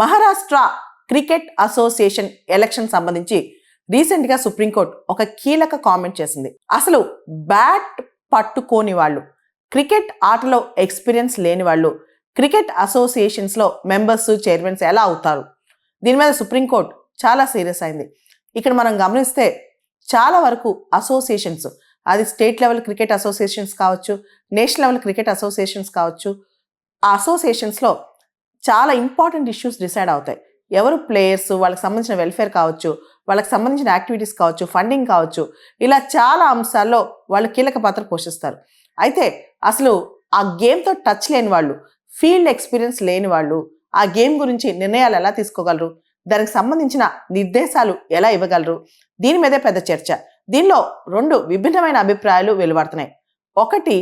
Maharashtra cricket association election సంబంధించి రీసెంట్గా supreme court ఒక కీలక కామెంట్ చేసింది. అసలు బ్యాట్ పట్టుకోని వాళ్ళు, క్రికెట్ ఆటలో ఎక్స్పీరియన్స్ లేని వాళ్ళు క్రికెట్ అసోసియేషన్స్లో మెంబర్స్, చైర్మన్స్ ఎలా అవుతారు? దీని మీద సుప్రీంకోర్టు చాలా సీరియస్ అయింది. ఇక్కడ మనం గమనిస్తే చాలా వరకు అసోసియేషన్స్, అది స్టేట్ లెవెల్ క్రికెట్ అసోసియేషన్స్ కావచ్చు, నేషనల్ లెవెల్ క్రికెట్ అసోసియేషన్స్ కావచ్చు, ఆ అసోసియేషన్స్లో చాలా ఇంపార్టెంట్ ఇష్యూస్ డిసైడ్ అవుతాయి. ఎవరు ప్లేయర్స్, వాళ్ళకి సంబంధించిన వెల్ఫేర్ కావచ్చు, వాళ్ళకి సంబంధించిన యాక్టివిటీస్ కావచ్చు, ఫండింగ్ కావచ్చు, ఇలా చాలా అంశాల్లో వాళ్ళు కీలక పాత్ర పోషిస్తారు. అయితే అసలు ఆ గేమ్తో టచ్ లేని వాళ్ళు, ఫీల్డ్ ఎక్స్పీరియన్స్ లేని వాళ్ళు ఆ గేమ్ గురించి నిర్ణయాలు ఎలా తీసుకోగలరు, దానికి సంబంధించిన నిర్దేశాలు ఎలా ఇవ్వగలరు? దీని మీదే పెద్ద చర్చ. దీనిలో రెండు విభిన్నమైన అభిప్రాయాలు వెలువడుతున్నాయి. ఒకటి,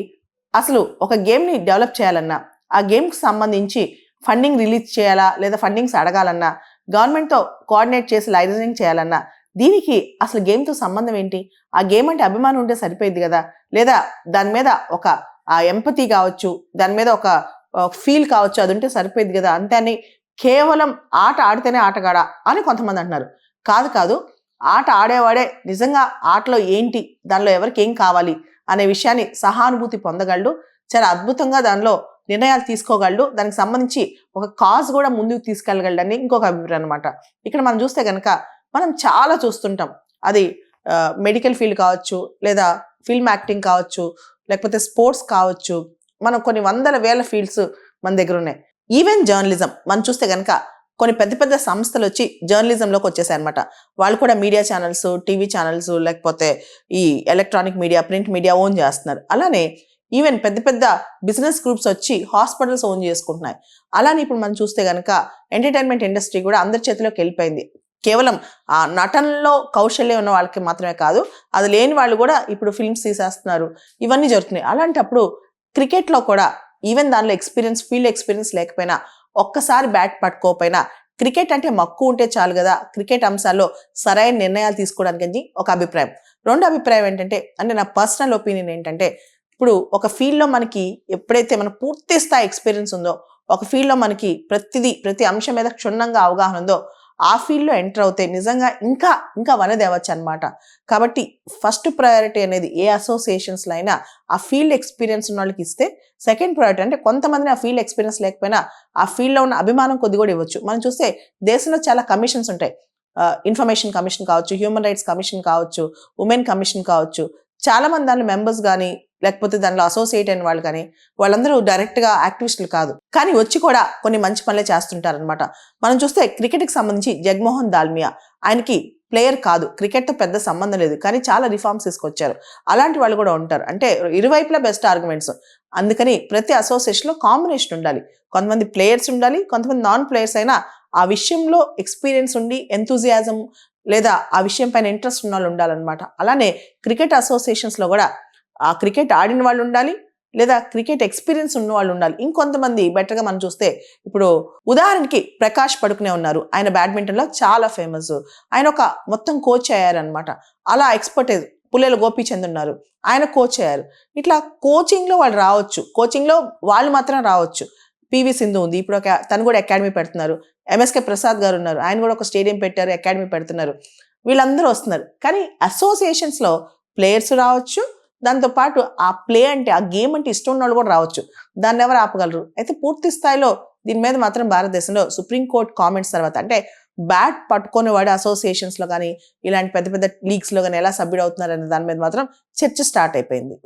అసలు ఒక గేమ్ని డెవలప్ చేయాలన్నా, ఆ గేమ్కి సంబంధించి ఫండింగ్ రిలీజ్ చేయాలా లేదా ఫండింగ్స్ అడగాలన్నా, గవర్నమెంట్తో కోఆర్డినేట్ చేసి లైసెన్సింగ్ చేయాలన్నా, దీనికి అసలు గేమ్తో సంబంధం ఏంటి? ఆ గేమ్ అంటే అభిమానం ఉంటే సరిపోయింది కదా, లేదా దాని మీద ఒక ఎంపతి కావచ్చు, దాని మీద ఒక ఫీల్ కావచ్చు, అది ఉంటే సరిపోయింది కదా, అంతే అని కేవలం ఆట ఆడితేనే ఆటగాడా అని కొంతమంది అంటున్నారు. కాదు కాదు, ఆట ఆడేవాడే నిజంగా ఆటలో ఏంటి, దానిలో ఎవరికి ఏం కావాలి అనే విషయాన్ని సహానుభూతి పొందగలడు, చాలా అద్భుతంగా దానిలో నిర్ణయాలు తీసుకోగలడు, దానికి సంబంధించి ఒక కాజ్ కూడా ముందుకు తీసుకెళ్ళగలడని ఇంకొక అభిప్రాయం అనమాట. ఇక్కడ మనం చూస్తే కనుక మనం చాలా చూస్తుంటాం. అది మెడికల్ ఫీల్డ్ కావచ్చు, లేదా ఫిల్మ్ యాక్టింగ్ కావచ్చు, లేకపోతే స్పోర్ట్స్ కావచ్చు, మనం కొన్ని వందల వేల ఫీల్డ్స్ మన దగ్గర ఉన్నాయి. ఈవెన్ జర్నలిజం మనం చూస్తే కనుక కొన్ని పెద్ద పెద్ద సంస్థలు వచ్చి జర్నలిజంలోకి వచ్చేసాయి అనమాట. వాళ్ళు కూడా మీడియా ఛానల్స్, టీవీ ఛానల్స్, లేకపోతే ఈ electronic media, print media own చేస్తున్నారు. అలానే ఈవెన్ పెద్ద పెద్ద బిజినెస్ గ్రూప్స్ వచ్చి హాస్పిటల్స్ ఓన్ చేసుకుంటున్నాయి. అలానే ఇప్పుడు మనం చూస్తే కనుక ఎంటర్టైన్మెంట్ ఇండస్ట్రీ కూడా అందరి చేతిలోకి వెళ్ళిపోయింది. కేవలం ఆ నటనలో కౌశల్యం ఉన్న వాళ్ళకి మాత్రమే కాదు, అది లేని వాళ్ళు కూడా ఇప్పుడు ఫిల్మ్స్ తీసేస్తున్నారు. ఇవన్నీ జరుగుతున్నాయి. అలాంటప్పుడు క్రికెట్లో కూడా ఈవెన్ దానిలో ఎక్స్పీరియన్స్, ఫీల్డ్ ఎక్స్పీరియన్స్ లేకపోయినా, ఒక్కసారి బ్యాట్ పట్టుకోకపోయినా, క్రికెట్ అంటే మక్కువ ఉంటే చాలు కదా క్రికెట్ అంశాల్లో సరైన నిర్ణయాలు తీసుకోవడానికి ఒక అభిప్రాయం. రెండో అభిప్రాయం ఏంటంటే, అంటే నా పర్సనల్ ఒపీనియన్ ఏంటంటే, ఇప్పుడు ఒక ఫీల్డ్లో మనకి ఎప్పుడైతే మన పూర్తి స్థాయి ఎక్స్పీరియన్స్ ఉందో, ఒక ఫీల్డ్లో మనకి ప్రతి అంశం మీద క్షుణ్ణంగా అవగాహన ఉందో, ఆ ఫీల్డ్లో ఎంటర్ అవుతే నిజంగా ఇంకా వనదేవచ్చు అనమాట. కాబట్టి ఫస్ట్ ప్రయారిటీ అనేది ఏ అసోసియేషన్స్లో అయినా ఆ ఫీల్డ్ ఎక్స్పీరియన్స్ ఉన్న వాళ్ళకి ఇస్తే, సెకండ్ ప్రయారిటీ అంటే కొంతమందిని ఆ ఫీల్డ్ ఎక్స్పీరియన్స్ లేకపోయినా ఆ ఫీల్డ్లో ఉన్న అభిమానం కొద్ది కూడా ఇవ్వచ్చు. మనం చూస్తే దేశంలో చాలా కమిషన్స్ ఉంటాయి. ఇన్ఫర్మేషన్ కమిషన్ కావచ్చు, హ్యూమన్ రైట్స్ కమిషన్ కావచ్చు, ఉమెన్ కమిషన్ కావచ్చు. చాలా మంది దానిలో మెంబర్స్ కానీ, లేకపోతే దానిలో అసోసియేట్ అయిన వాళ్ళు కానీ, వాళ్ళందరూ డైరెక్ట్గా యాక్టివిస్టులు కాదు, కానీ వచ్చి కూడా కొన్ని మంచి పనులే చేస్తుంటారనమాట. మనం చూస్తే క్రికెట్కి సంబంధించి జగ్మోహన్ దాల్మియా, ఆయనకి ప్లేయర్ కాదు, క్రికెట్తో పెద్ద సంబంధం లేదు, కానీ చాలా రిఫార్మ్స్ తీసుకొచ్చారు. అలాంటి వాళ్ళు కూడా ఉంటారు. అంటే ఇరువైపులా బెస్ట్ ఆర్గ్యుమెంట్స్. అందుకని ప్రతి అసోసియేషన్లో కాంబినేషన్ ఉండాలి. కొంతమంది ప్లేయర్స్ ఉండాలి, కొంతమంది నాన్ ప్లేయర్స్ అయినా ఆ విషయంలో ఎక్స్పీరియన్స్ ఉండి, ఎంతూజియాజం లేదా ఆ విషయం పైన ఇంట్రెస్ట్ ఉన్న వాళ్ళు ఉండాలన్నమాట. అలానే క్రికెట్ అసోసియేషన్స్లో కూడా ఆ క్రికెట్ ఆడిన వాళ్ళు ఉండాలి, లేదా క్రికెట్ ఎక్స్పీరియన్స్ ఉన్న వాళ్ళు ఉండాలి. ఇంకొంతమంది బెటర్గా మనం చూస్తే, ఇప్పుడు ఉదాహరణకి ప్రకాష్ పడుకునే ఉన్నారు, ఆయన బ్యాడ్మింటన్లో చాలా ఫేమస్, ఆయన ఒక మొత్తం కోచ్ అయ్యారనమాట. అలా ఎక్స్పర్టైజ్ పుల్లెల గోపీచంద్ ఉన్నారు, ఆయన కోచ్ అయ్యారు. ఇట్లా కోచింగ్లో వాళ్ళు రావచ్చు, కోచింగ్లో వాళ్ళు మాత్రం రావచ్చు. పివి సింధు ఉంది, ఇప్పుడు తను కూడా అకాడమీ పెడుతున్నారు. ఎంఎస్కే ప్రసాద్ గారు ఉన్నారు, ఆయన కూడా ఒక స్టేడియం పెట్టారు, అకాడమీ పెడుతున్నారు. వీళ్ళందరూ వస్తున్నారు. కానీ అసోసియేషన్స్లో ప్లేయర్స్ రావచ్చు, దాంతోపాటు ఆ ప్లే అంటే, ఆ గేమ్ అంటే ఇష్టం ఉన్న వాళ్ళు కూడా రావచ్చు. దాన్ని ఎవరు ఆపగలరు? అయితే పూర్తి స్థాయిలో దీని మీద మాత్రం భారతదేశంలో సుప్రీంకోర్టు కామెంట్స్ తర్వాత, అంటే బ్యాట్ పట్టుకొని వాడే అసోసియేషన్స్లో కానీ, ఇలాంటి పెద్ద పెద్ద లీగ్స్లో కానీ ఎలా సభ్యుడు అవుతున్నారు అనే దాని మీద మాత్రం చర్చ స్టార్ట్ అయిపోయింది.